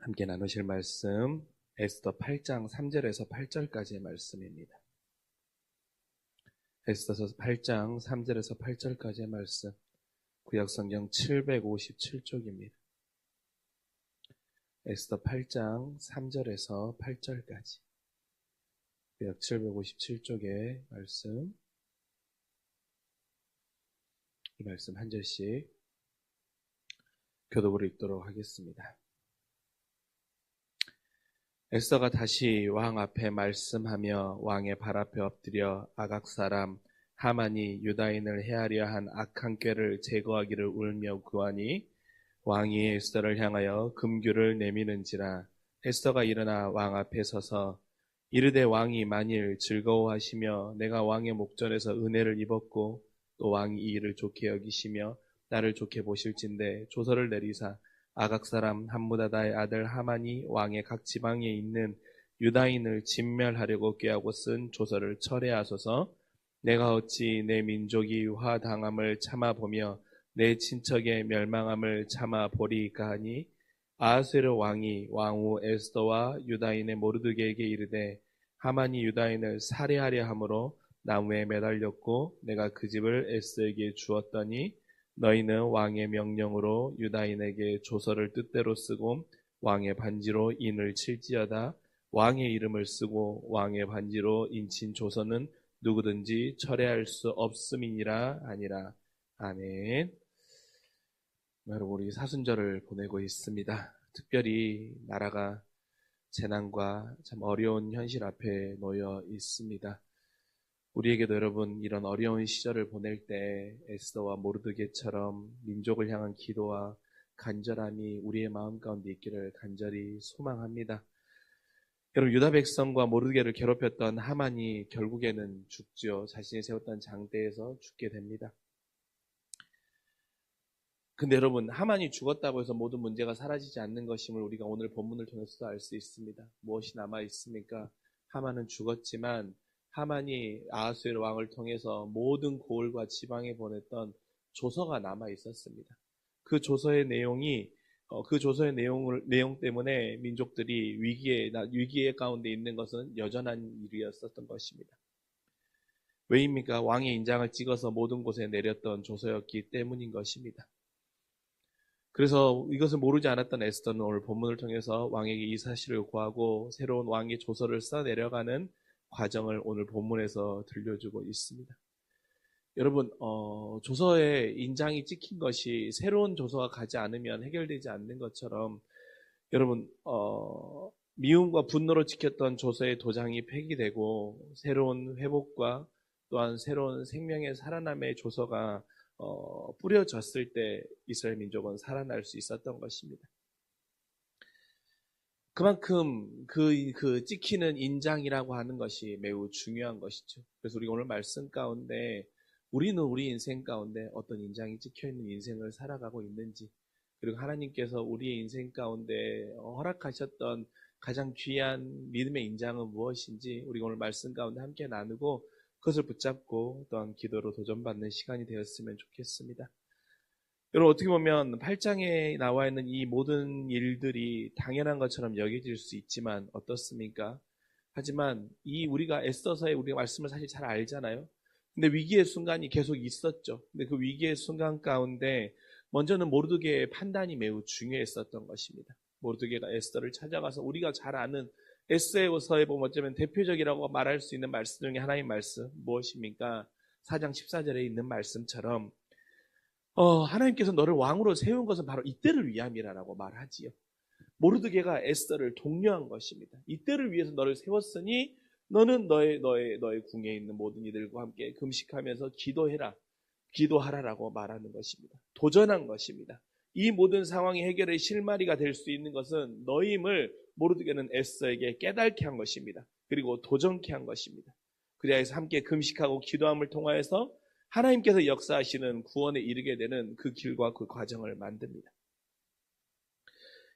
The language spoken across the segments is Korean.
함께 나누실 말씀 에스더 8장 3절에서 8절까지의 말씀입니다. 에스더서 8장 3절에서 8절까지의 말씀, 구약성경 757쪽입니다. 에스더 8장 3절에서 8절까지 구약 757쪽의 말씀, 이 말씀 한 절씩 교독으로 읽도록 하겠습니다. 에스더가 다시 왕 앞에 말씀하며 왕의 발 앞에 엎드려 아각 사람 하만이 유다인을 해하려 한 악한 꾀를 제거하기를 울며 구하니 왕이 에스더를 향하여 금규를 내미는지라. 에스더가 일어나 왕 앞에 서서 이르되 왕이 만일 즐거워하시며 내가 왕의 목전에서 은혜를 입었고 또 왕이 이 일을 좋게 여기시며 나를 좋게 보실진대 조서를 내리사 아각 사람 함무다다의 아들 하만이 왕의 각 지방에 있는 유다인을 진멸하려고 꾀하고 쓴 조서를 철회하소서. 내가 어찌 내 민족이 화당함을 참아보며 내 친척의 멸망함을 참아보리이까 하니 아하스웨로 왕이 왕후 에스더와 유다인의 모르드게에게 이르되 하만이 유다인을 살해하려 함으로 나무에 매달렸고 내가 그 집을 에스더에게 주었더니 너희는 왕의 명령으로 유다인에게 조서를 뜻대로 쓰고 왕의 반지로 인을 칠지어다. 왕의 이름을 쓰고 왕의 반지로 인친 조서는 누구든지 철회할 수 없음이니라 하니라. 아멘. 여러분, 우리 사순절을 보내고 있습니다. 특별히 나라가 재난과 참 어려운 현실 앞에 놓여 있습니다. 우리에게도 여러분 이런 어려운 시절을 보낼 때 에스더와 모르드게처럼 민족을 향한 기도와 간절함이 우리의 마음 가운데 있기를 간절히 소망합니다. 여러분, 유다 백성과 모르드게를 괴롭혔던 하만이 결국에는 죽죠. 자신이 세웠던 장대에서 죽게 됩니다. 근데 여러분, 하만이 죽었다고 해서 모든 문제가 사라지지 않는 것임을 우리가 오늘 본문을 통해서도 알 수 있습니다. 무엇이 남아 있습니까? 하만은 죽었지만 하만이 아하스웨로 왕을 통해서 모든 고을과 지방에 보냈던 조서가 남아 있었습니다. 그 조서의 내용 때문에 민족들이 위기의 가운데 있는 것은 여전한 일이었었던 것입니다. 왜입니까? 왕의 인장을 찍어서 모든 곳에 내렸던 조서였기 때문인 것입니다. 그래서 이것을 모르지 않았던 에스더는 오늘 본문을 통해서 왕에게 이 사실을 고하고 새로운 왕의 조서를 써내려가는 과정을 오늘 본문에서 들려주고 있습니다. 여러분, 조서에 인장이 찍힌 것이 새로운 조서가 가지 않으면 해결되지 않는 것처럼 여러분, 미움과 분노로 찍혔던 조서의 도장이 폐기되고 새로운 회복과 또한 새로운 생명의 살아남의 조서가 뿌려졌을 때 이스라엘 민족은 살아날 수 있었던 것입니다. 그만큼 그 찍히는 인장이라고 하는 것이 매우 중요한 것이죠. 그래서 우리가 오늘 말씀 가운데 우리는 우리 인생 가운데 어떤 인장이 찍혀있는 인생을 살아가고 있는지, 그리고 하나님께서 우리의 인생 가운데 허락하셨던 가장 귀한 믿음의 인장은 무엇인지 우리가 오늘 말씀 가운데 함께 나누고 그것을 붙잡고 또한 기도로 도전받는 시간이 되었으면 좋겠습니다. 여러분, 어떻게 보면 8장에 나와 있는 이 모든 일들이 당연한 것처럼 여겨질 수 있지만 어떻습니까? 하지만 우리가 에스더서의 우리가 말씀을 사실 잘 알잖아요. 근데 위기의 순간이 계속 있었죠. 근데 그 위기의 순간 가운데 먼저는 모르드게의 판단이 매우 중요했었던 것입니다. 모르드게가 에스더를 찾아가서 우리가 잘 아는 에스더서에 보면 어쩌면 대표적이라고 말할 수 있는 말씀 중에 하나의 말씀 무엇입니까? 4장 14절에 있는 말씀처럼 하나님께서 너를 왕으로 세운 것은 바로 이때를 위함이라고 말하지요. 모르드게가 에스더를 독려한 것입니다. 이때를 위해서 너를 세웠으니 너는 너의 궁에 있는 모든 이들과 함께 금식하면서 기도하라라고 말하는 것입니다. 도전한 것입니다. 이 모든 상황이 해결의 실마리가 될 수 있는 것은 너임을 모르드게는 에스더에게 깨닫게 한 것입니다. 그리고 도전케 한 것입니다. 그래서 함께 금식하고 기도함을 통하여서 하나님께서 역사하시는 구원에 이르게 되는 그 길과 그 과정을 만듭니다.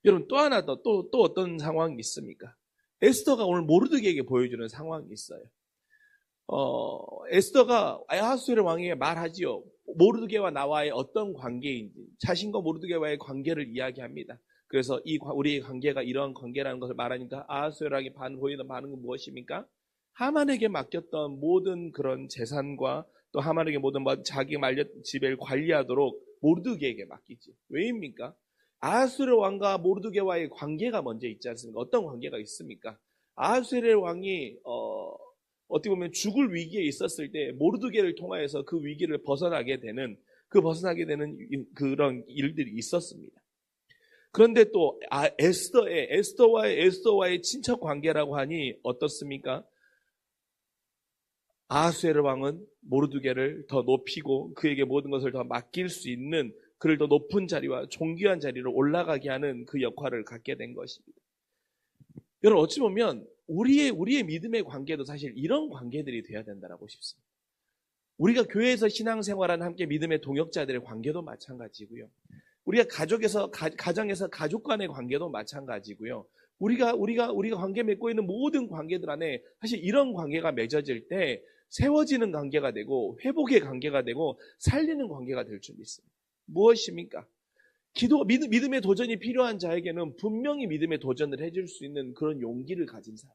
여러분, 또 하나 또 어떤 상황이 있습니까? 에스더가 오늘 모르드게에게 보여주는 상황이 있어요. 에스더가 아하수에로 왕에게 말하지요. 모르드게와 나와의 어떤 관계인지, 자신과 모르드게와의 관계를 이야기합니다. 그래서 우리의 관계가 이러한 관계라는 것을 말하니까 아하수에로 왕이 보이는 반응은 무엇입니까? 하만에게 맡겼던 모든 그런 재산과 또 하만에게 모든 자기 지배를 관리하도록 모르드게에게 맡기지. 왜입니까? 아하수에로 왕과 모르드게와의 관계가 먼저 있지 않습니까? 어떤 관계가 있습니까? 아하수에로 왕이 어떻게 보면 죽을 위기에 있었을 때 모르드게를 통하여서 그 위기를 벗어나게 되는 그런 일들이 있었습니다. 그런데 또 에스더와의 친척 관계라고 하니 어떻습니까? 아하수에로 왕은 모르드게를 더 높이고 그에게 모든 것을 더 맡길 수 있는, 그를 더 높은 자리와 존귀한 자리로 올라가게 하는 그 역할을 갖게 된 것입니다. 여러분, 어찌 보면 우리의 믿음의 관계도 사실 이런 관계들이 되어야 된다고 싶습니다. 우리가 교회에서 신앙생활하는 함께 믿음의 동역자들의 관계도 마찬가지고요. 우리가 가정에서 가족 간의 관계도 마찬가지고요. 우리가 관계 맺고 있는 모든 관계들 안에 사실 이런 관계가 맺어질 때 세워지는 관계가 되고 회복의 관계가 되고 살리는 관계가 될 줄 믿습니다. 무엇입니까? 믿음의 도전이 필요한 자에게는 분명히 믿음의 도전을 해줄 수 있는 그런 용기를 가진 사람.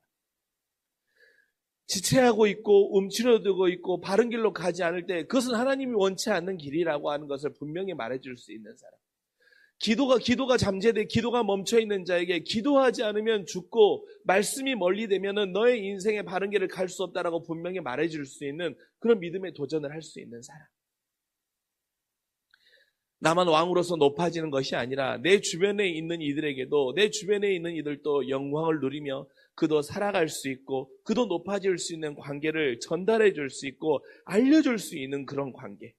지체하고 있고 움츠러들고 있고 바른 길로 가지 않을 때 그것은 하나님이 원치 않는 길이라고 하는 것을 분명히 말해줄 수 있는 사람. 기도가 잠재돼 기도가 멈춰있는 자에게 기도하지 않으면 죽고 말씀이 멀리 되면은 너의 인생의 바른 길을 갈 수 없다라고 분명히 말해줄 수 있는 그런 믿음의 도전을 할 수 있는 사람. 나만 왕으로서 높아지는 것이 아니라 내 주변에 있는 이들에게도, 내 주변에 있는 이들도 영광을 누리며 그도 살아갈 수 있고 그도 높아질 수 있는 관계를 전달해 줄 수 있고 알려줄 수 있는 그런 관계.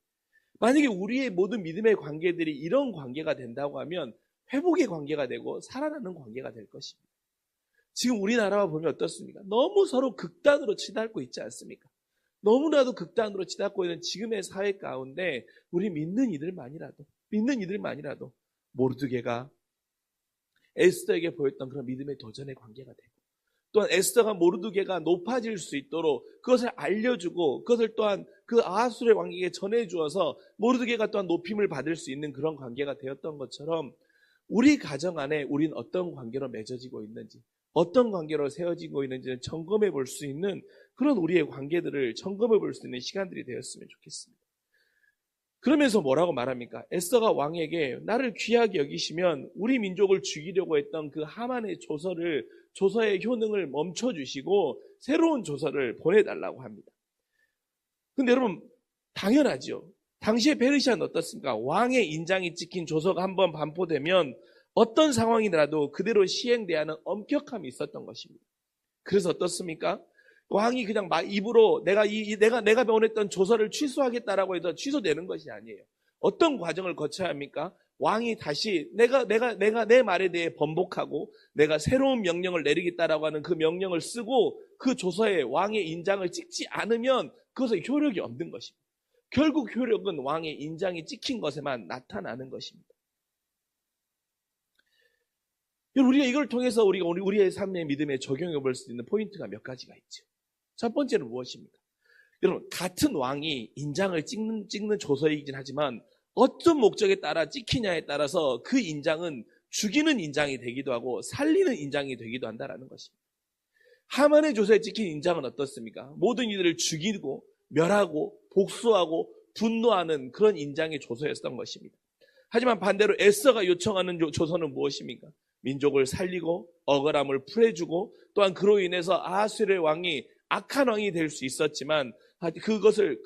만약에 우리의 모든 믿음의 관계들이 이런 관계가 된다고 하면 회복의 관계가 되고 살아나는 관계가 될 것입니다. 지금 우리나라와 보면 어떻습니까? 너무 서로 극단으로 치닫고 있지 않습니까? 너무나도 극단으로 치닫고 있는 지금의 사회 가운데 우리 믿는 이들만이라도 모르드게가 에스더에게 보였던 그런 믿음의 도전의 관계가 되고, 또한 에스더가 모르드게가 높아질 수 있도록 그것을 알려주고 그것을 또한 그 아하수의 왕에게 전해주어서 모르드게가 또한 높임을 받을 수 있는 그런 관계가 되었던 것처럼 우리 가정 안에 우린 어떤 관계로 맺어지고 있는지, 어떤 관계로 세워지고 있는지를 점검해 볼 수 있는 그런 우리의 관계들을 점검해 볼 수 있는 시간들이 되었으면 좋겠습니다. 그러면서 뭐라고 말합니까? 에스더가 왕에게 나를 귀하게 여기시면 우리 민족을 죽이려고 했던 그 하만의 조서의 효능을 멈춰주시고 새로운 조서를 보내달라고 합니다. 근데 여러분, 당연하죠. 당시에 페르시아는 어떻습니까? 왕의 인장이 찍힌 조서가 한번 반포되면 어떤 상황이라도 그대로 시행돼야 하는 엄격함이 있었던 것입니다. 그래서 어떻습니까? 왕이 그냥 입으로 내가 보냈던 조서를 취소하겠다라고 해서 취소되는 것이 아니에요. 어떤 과정을 거쳐야 합니까? 왕이 다시 내 말에 대해 번복하고 내가 새로운 명령을 내리겠다라고 하는 그 명령을 쓰고 그 조서에 왕의 인장을 찍지 않으면 그것은 효력이 없는 것입니다. 결국 효력은 왕의 인장이 찍힌 것에만 나타나는 것입니다. 우리가 이걸 통해서 우리의 삶의 믿음에 적용해 볼 수 있는 포인트가 몇 가지가 있죠. 첫 번째는 무엇입니까? 여러분, 같은 왕이 인장을 찍는 조서이긴 하지만 어떤 목적에 따라 찍히냐에 따라서 그 인장은 죽이는 인장이 되기도 하고 살리는 인장이 되기도 한다는 것입니다. 하만의 조서에 찍힌 인장은 어떻습니까? 모든 이들을 죽이고 멸하고 복수하고 분노하는 그런 인장의 조서였던 것입니다. 하지만 반대로 에스더가 요청하는 조서는 무엇입니까? 민족을 살리고 억울함을 풀어주고 또한 그로 인해서 아하수의 왕이 악한 왕이 될 수 있었지만 그것을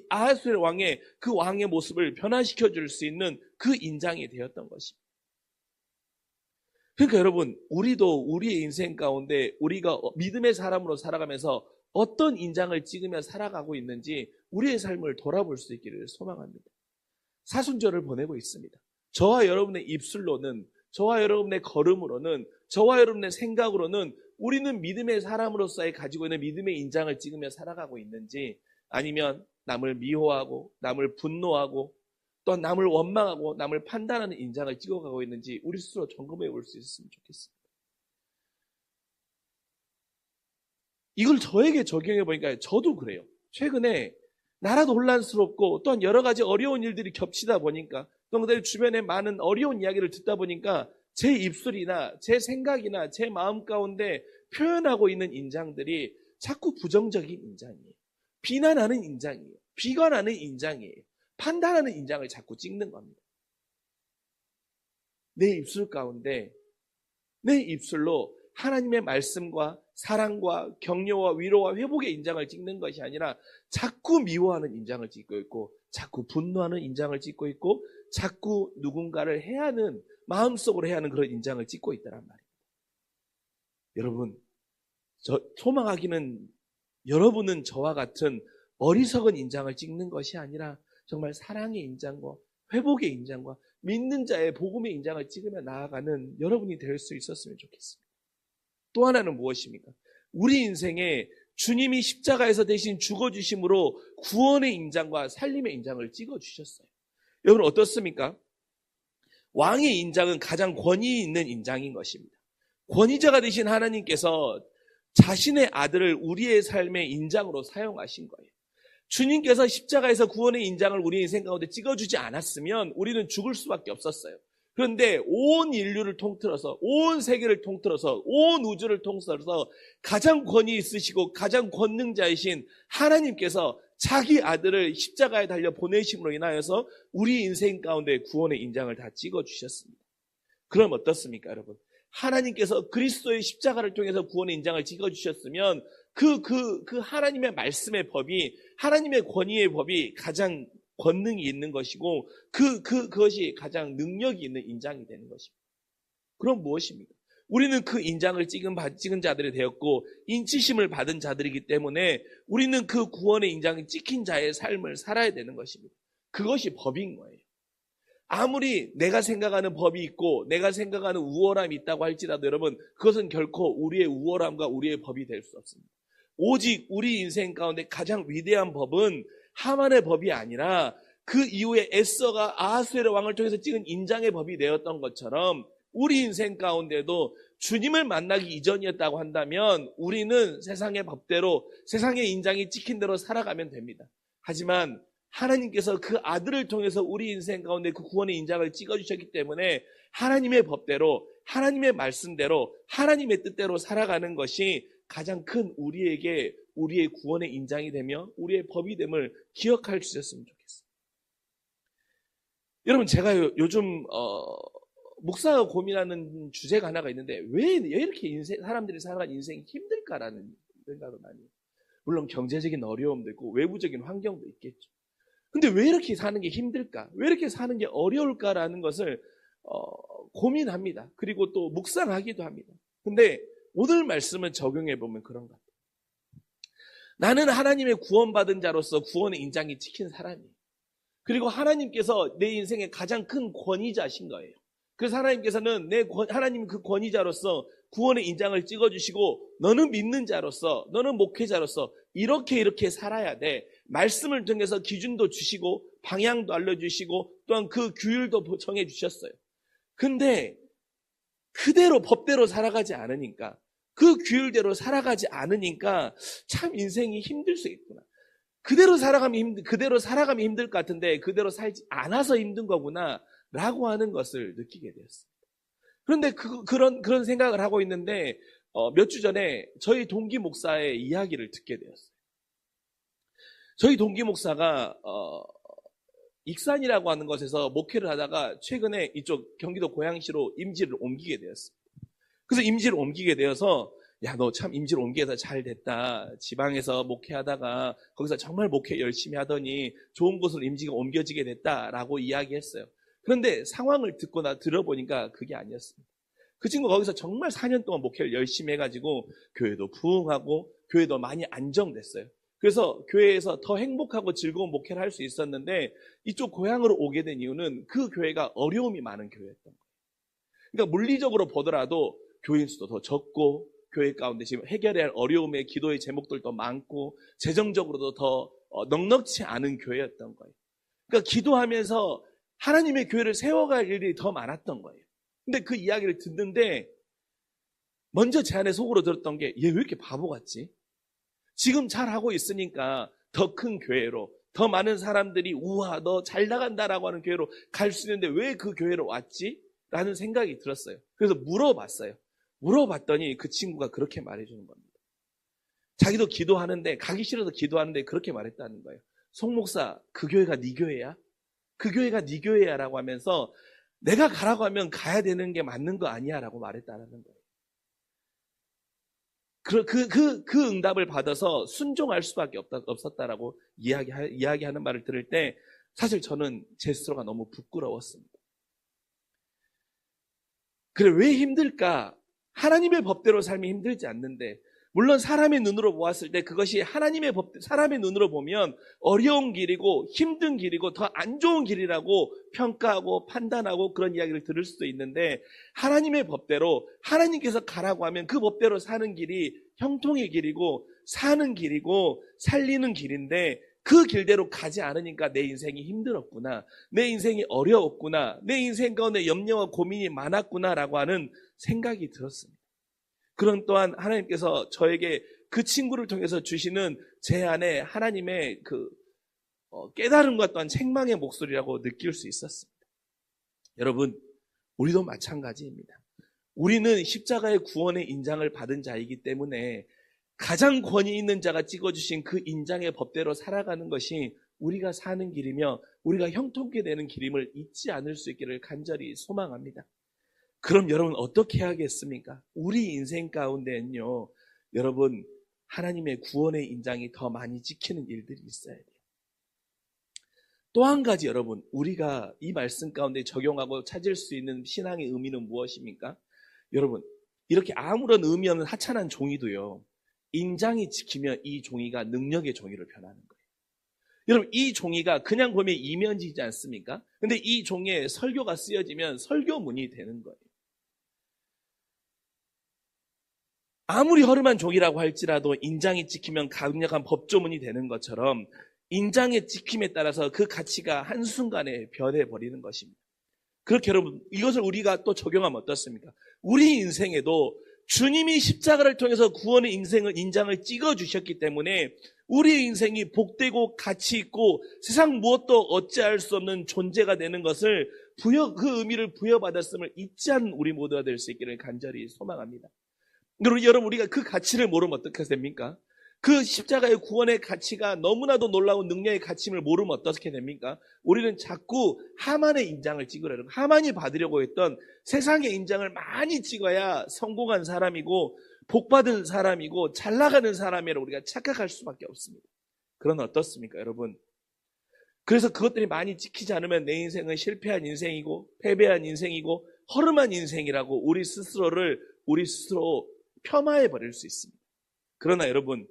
아하수의 왕의 그 왕의 모습을 변화시켜 줄 수 있는 그 인장이 되었던 것입니다. 그러니까 여러분, 우리도 우리의 인생 가운데 우리가 믿음의 사람으로 살아가면서 어떤 인장을 찍으며 살아가고 있는지 우리의 삶을 돌아볼 수 있기를 소망합니다. 사순절을 보내고 있습니다. 저와 여러분의 입술로는, 저와 여러분의 걸음으로는, 저와 여러분의 생각으로는 우리는 믿음의 사람으로서의 가지고 있는 믿음의 인장을 찍으며 살아가고 있는지, 아니면 남을 미워하고 남을 분노하고 또 남을 원망하고 남을 판단하는 인장을 찍어가고 있는지 우리 스스로 점검해 볼 수 있었으면 좋겠습니다. 이걸 저에게 적용해 보니까 저도 그래요. 최근에 나라도 혼란스럽고 또한 여러 가지 어려운 일들이 겹치다 보니까 또 내 주변에 많은 어려운 이야기를 듣다 보니까 제 입술이나 제 생각이나 제 마음 가운데 표현하고 있는 인장들이 자꾸 부정적인 인장이에요. 비난하는 인장이에요. 비관하는 인장이에요. 판단하는 인장을 자꾸 찍는 겁니다. 내 입술 가운데 내 입술로 하나님의 말씀과 사랑과 격려와 위로와 회복의 인장을 찍는 것이 아니라 자꾸 미워하는 인장을 찍고 있고 자꾸 분노하는 인장을 찍고 있고 자꾸 누군가를 해하는 마음속으로 해하는 그런 인장을 찍고 있다란 말입니다. 여러분, 소망하기는 여러분은 저와 같은 어리석은 인장을 찍는 것이 아니라 정말 사랑의 인장과 회복의 인장과 믿는 자의 복음의 인장을 찍으며 나아가는 여러분이 될 수 있었으면 좋겠습니다. 또 하나는 무엇입니까? 우리 인생에 주님이 십자가에서 대신 죽어주심으로 구원의 인장과 살림의 인장을 찍어주셨어요. 여러분 어떻습니까? 왕의 인장은 가장 권위 있는 인장인 것입니다. 권위자가 되신 하나님께서 자신의 아들을 우리의 삶의 인장으로 사용하신 거예요. 주님께서 십자가에서 구원의 인장을 우리 인생 가운데 찍어주지 않았으면 우리는 죽을 수밖에 없었어요. 그런데 온 인류를 통틀어서 온 세계를 통틀어서 온 우주를 통틀어서 가장 권위 있으시고 가장 권능자이신 하나님께서 자기 아들을 십자가에 달려 보내심으로 인하여서 우리 인생 가운데 구원의 인장을 다 찍어주셨습니다. 그럼 어떻습니까, 여러분? 하나님께서 그리스도의 십자가를 통해서 구원의 인장을 찍어주셨으면 그 하나님의 말씀의 법이, 하나님의 권위의 법이 가장 권능이 있는 것이고 그것이 가장 능력이 있는 인장이 되는 것입니다. 그럼 무엇입니까? 우리는 그 인장을 찍은 자들이 되었고 인치심을 받은 자들이기 때문에 우리는 그 구원의 인장이 찍힌 자의 삶을 살아야 되는 것입니다. 그것이 법인 거예요. 아무리 내가 생각하는 법이 있고 내가 생각하는 우월함이 있다고 할지라도 여러분, 그것은 결코 우리의 우월함과 우리의 법이 될 수 없습니다. 오직 우리 인생 가운데 가장 위대한 법은 하만의 법이 아니라 그 이후에 에서가 아하수에르 왕을 통해서 찍은 인장의 법이 되었던 것처럼 우리 인생 가운데도 주님을 만나기 이전이었다고 한다면 우리는 세상의 법대로 세상의 인장이 찍힌 대로 살아가면 됩니다. 하지만 하나님께서 그 아들을 통해서 우리 인생 가운데 그 구원의 인장을 찍어주셨기 때문에 하나님의 법대로 하나님의 말씀대로 하나님의 뜻대로 살아가는 것이 가장 큰 우리에게 우리의 구원의 인장이 되며 우리의 법이 됨을 기억할 수 있었으면 좋겠습니다. 여러분, 제가 요즘 목사가 고민하는 주제가 하나가 있는데 왜 이렇게 사람들이 살아가는 인생이 힘들까라는 생각을 많이 해요. 물론 경제적인 어려움도 있고 외부적인 환경도 있겠죠. 근데 왜 이렇게 사는 게 힘들까? 왜 이렇게 사는 게 어려울까라는 것을 고민합니다. 그리고 또 묵상하기도 합니다. 근데 오늘 말씀을 적용해 보면 그런 것 같아요. 나는 하나님의 구원받은 자로서 구원의 인장이 찍힌 사람이에요. 그리고 하나님께서 내 인생의 가장 큰 권위자신 거예요. 그래서 하나님께서는 하나님 그 권위자로서 구원의 인장을 찍어주시고 너는 믿는 자로서, 너는 목회자로서 이렇게 살아야 돼. 말씀을 통해서 기준도 주시고 방향도 알려주시고 또한 그 규율도 정해주셨어요. 근데 그대로 법대로 살아가지 않으니까, 그 규율대로 살아가지 않으니까 참 인생이 힘들 수 있구나. 그대로 살아가면 힘들 것 같은데 그대로 살지 않아서 힘든 거구나 라고 하는 것을 느끼게 되었습니다. 그런데 그런 생각을 하고 있는데 몇 주 전에 저희 동기 목사의 이야기를 듣게 되었어요. 저희 동기 목사가 익산이라고 하는 곳에서 목회를 하다가 최근에 이쪽 경기도 고양시로 임지를 옮기게 되었습니다. 그래서 임지를 옮기게 되어서 야, 너 참 임지를 옮겨서 잘 됐다. 지방에서 목회하다가 거기서 정말 목회 열심히 하더니 좋은 곳으로 임지가 옮겨지게 됐다라고 이야기했어요. 그런데 상황을 들어보니까 그게 아니었습니다. 그 친구 거기서 정말 4년 동안 목회를 열심히 해가지고 교회도 부흥하고 교회도 많이 안정됐어요. 그래서 교회에서 더 행복하고 즐거운 목회를 할 수 있었는데 이쪽 고향으로 오게 된 이유는 그 교회가 어려움이 많은 교회였던 거예요. 그러니까 물리적으로 보더라도 교인 수도 더 적고 교회 가운데 지금 해결해야 할 어려움의 기도의 제목들도 많고 재정적으로도 더 넉넉지 않은 교회였던 거예요. 그러니까 기도하면서 하나님의 교회를 세워갈 일이 더 많았던 거예요. 근데 그 이야기를 듣는데 먼저 제 안에 속으로 들었던 게 얘 왜 이렇게 바보 같지? 지금 잘하고 있으니까 더 큰 교회로, 더 많은 사람들이 우와 너 잘 나간다라고 하는 교회로 갈 수 있는데 왜 그 교회로 왔지? 라는 생각이 들었어요. 그래서 물어봤어요. 물어봤더니 그 친구가 그렇게 말해주는 겁니다. 자기도 기도하는데 가기 싫어서 기도하는데 그렇게 말했다는 거예요. 송 목사 그 교회가 네 교회야? 그 교회가 네 교회야 라고 하면서 내가 가라고 하면 가야 되는 게 맞는 거 아니야 라고 말했다는 거예요. 그 응답을 받아서 순종할 수밖에 없었다라고 이야기하는 말을 들을 때 사실 저는 제 스스로가 너무 부끄러웠습니다. 그래 왜 힘들까? 하나님의 법대로 삶이 힘들지 않는데 물론 사람의 눈으로 보았을 때 그것이 하나님의 법, 사람의 눈으로 보면 어려운 길이고 힘든 길이고 더 안 좋은 길이라고 평가하고 판단하고 그런 이야기를 들을 수도 있는데 하나님의 법대로 하나님께서 가라고 하면 그 법대로 사는 길이 형통의 길이고 사는 길이고 살리는 길인데 그 길대로 가지 않으니까 내 인생이 힘들었구나. 내 인생이 어려웠구나. 내 인생 가운데 염려와 고민이 많았구나라고 하는 생각이 들었습니다. 그런 또한 하나님께서 저에게 그 친구를 통해서 주시는 제 안에 하나님의 그 깨달음과 또한 책망의 목소리라고 느낄 수 있었습니다. 여러분, 우리도 마찬가지입니다. 우리는 십자가의 구원의 인장을 받은 자이기 때문에 가장 권위 있는 자가 찍어주신 그 인장의 법대로 살아가는 것이 우리가 사는 길이며 우리가 형통케 되는 길임을 잊지 않을 수 있기를 간절히 소망합니다. 그럼 여러분 어떻게 해야겠습니까? 우리 인생 가운데는요, 여러분 하나님의 구원의 인장이 더 많이 지키는 일들이 있어야 돼요. 또 한 가지 여러분, 우리가 이 말씀 가운데 적용하고 찾을 수 있는 신앙의 의미는 무엇입니까? 여러분, 이렇게 아무런 의미 없는 하찮은 종이도요, 인장이 지키면 이 종이가 능력의 종이로 변하는 거예요. 여러분, 이 종이가 그냥 보면 이면지지 않습니까? 근데 이 종이에 설교가 쓰여지면 설교문이 되는 거예요. 아무리 허름한 종이라고 할지라도 인장이 찍히면 강력한 법조문이 되는 것처럼 인장의 찍힘에 따라서 그 가치가 한순간에 변해버리는 것입니다. 그렇게 여러분, 이것을 우리가 또 적용하면 어떻습니까? 우리 인생에도 주님이 십자가를 통해서 구원의 인장을 찍어주셨기 때문에 우리 인생이 복되고 가치 있고 세상 무엇도 어찌할 수 없는 존재가 되는 것을 그 의미를 부여받았음을 잊지 않은 우리 모두가 될 수 있기를 간절히 소망합니다. 여러분, 우리가 그 가치를 모르면 어떻게 됩니까? 그 십자가의 구원의 가치가 너무나도 놀라운 능력의 가치임을 모르면 어떻게 됩니까? 우리는 자꾸 하만의 인장을 찍으려고, 하만이 받으려고 했던 세상의 인장을 많이 찍어야 성공한 사람이고 복받은 사람이고 잘 나가는 사람이라고 우리가 착각할 수밖에 없습니다. 그러나 어떻습니까, 여러분? 그래서 그것들이 많이 찍히지 않으면 내 인생은 실패한 인생이고 패배한 인생이고 허름한 인생이라고 우리 스스로 폄하해 버릴 수 있습니다. 그러나 여러분,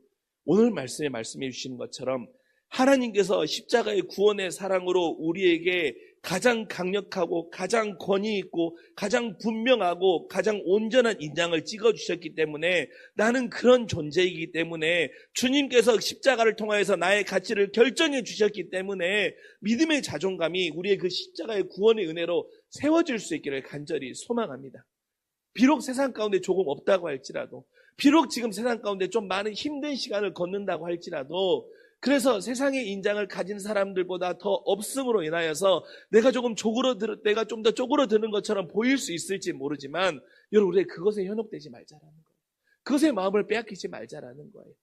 오늘 말씀에 말씀해 주시는 것처럼 하나님께서 십자가의 구원의 사랑으로 우리에게 가장 강력하고 가장 권위 있고 가장 분명하고 가장 온전한 인장을 찍어주셨기 때문에 나는 그런 존재이기 때문에 주님께서 십자가를 통하여서 나의 가치를 결정해 주셨기 때문에 믿음의 자존감이 우리의 그 십자가의 구원의 은혜로 세워질 수 있기를 간절히 소망합니다. 비록 세상 가운데 조금 없다고 할지라도, 비록 지금 세상 가운데 좀 많은 힘든 시간을 걷는다고 할지라도, 그래서 세상의 인장을 가진 사람들보다 더 없음으로 인하여서 내가 좀 더 쪼그러드는 것처럼 보일 수 있을지 모르지만, 여러분, 우리 그것에 현혹되지 말자라는 거예요. 그것의 마음을 빼앗기지 말자라는 거예요.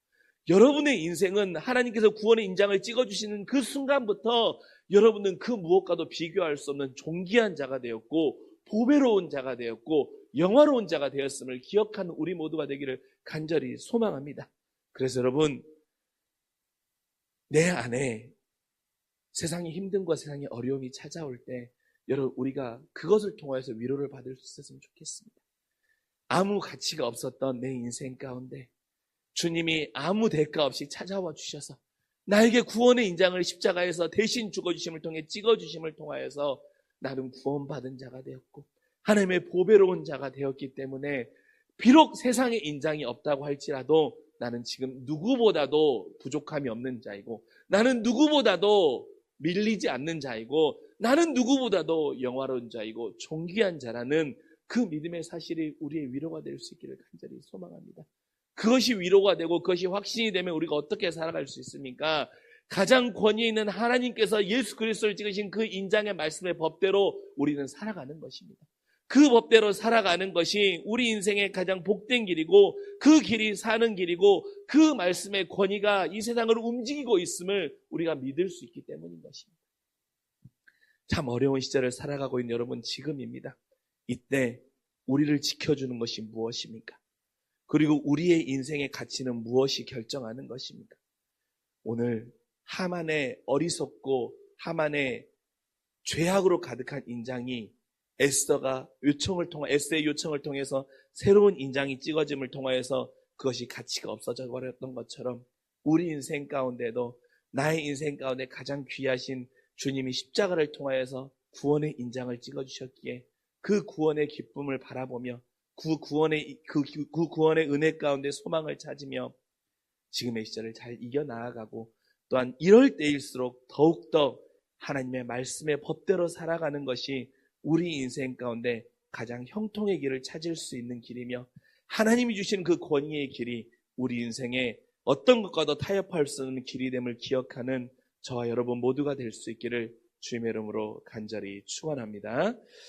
여러분의 인생은 하나님께서 구원의 인장을 찍어주시는 그 순간부터 여러분은 그 무엇과도 비교할 수 없는 존귀한 자가 되었고, 보배로운 자가 되었고 영화로운 자가 되었음을 기억하는 우리 모두가 되기를 간절히 소망합니다. 그래서 여러분, 내 안에 세상의 힘듦과 세상의 어려움이 찾아올 때 여러분, 우리가 그것을 통해서 위로를 받을 수 있었으면 좋겠습니다. 아무 가치가 없었던 내 인생 가운데 주님이 아무 대가 없이 찾아와 주셔서 나에게 구원의 인장을 십자가에서 대신 죽어주심을 통해 찍어주심을 통하여서 나는 구원받은 자가 되었고 하나님의 보배로운 자가 되었기 때문에 비록 세상에 인장이 없다고 할지라도 나는 지금 누구보다도 부족함이 없는 자이고 나는 누구보다도 밀리지 않는 자이고 나는 누구보다도 영화로운 자이고 존귀한 자라는 그 믿음의 사실이 우리의 위로가 될 수 있기를 간절히 소망합니다. 그것이 위로가 되고 그것이 확신이 되면 우리가 어떻게 살아갈 수 있습니까? 가장 권위 있는 하나님께서 예수 그리스도를 찍으신 그 인장의 말씀의 법대로 우리는 살아가는 것입니다. 그 법대로 살아가는 것이 우리 인생의 가장 복된 길이고 그 길이 사는 길이고 그 말씀의 권위가 이 세상을 움직이고 있음을 우리가 믿을 수 있기 때문인 것입니다. 참 어려운 시절을 살아가고 있는 여러분 지금입니다. 이때 우리를 지켜주는 것이 무엇입니까? 그리고 우리의 인생의 가치는 무엇이 결정하는 것입니까? 오늘 하만의 어리석고 하만의 죄악으로 가득한 인장이 에스더의 요청을 통해서 새로운 인장이 찍어짐을 통하여서 그것이 가치가 없어져 버렸던 것처럼 우리 인생 가운데도 나의 인생 가운데 가장 귀하신 주님이 십자가를 통하여서 구원의 인장을 찍어주셨기에 그 구원의 기쁨을 바라보며 그 구원의 은혜 가운데 소망을 찾으며 지금의 시절을 잘 이겨나가고 또한 이럴 때일수록 더욱더 하나님의 말씀의 법대로 살아가는 것이 우리 인생 가운데 가장 형통의 길을 찾을 수 있는 길이며 하나님이 주신 그 권위의 길이 우리 인생에 어떤 것과도 타협할 수 없는 길이 됨을 기억하는 저와 여러분 모두가 될 수 있기를 주님의 이름으로 간절히 축원합니다.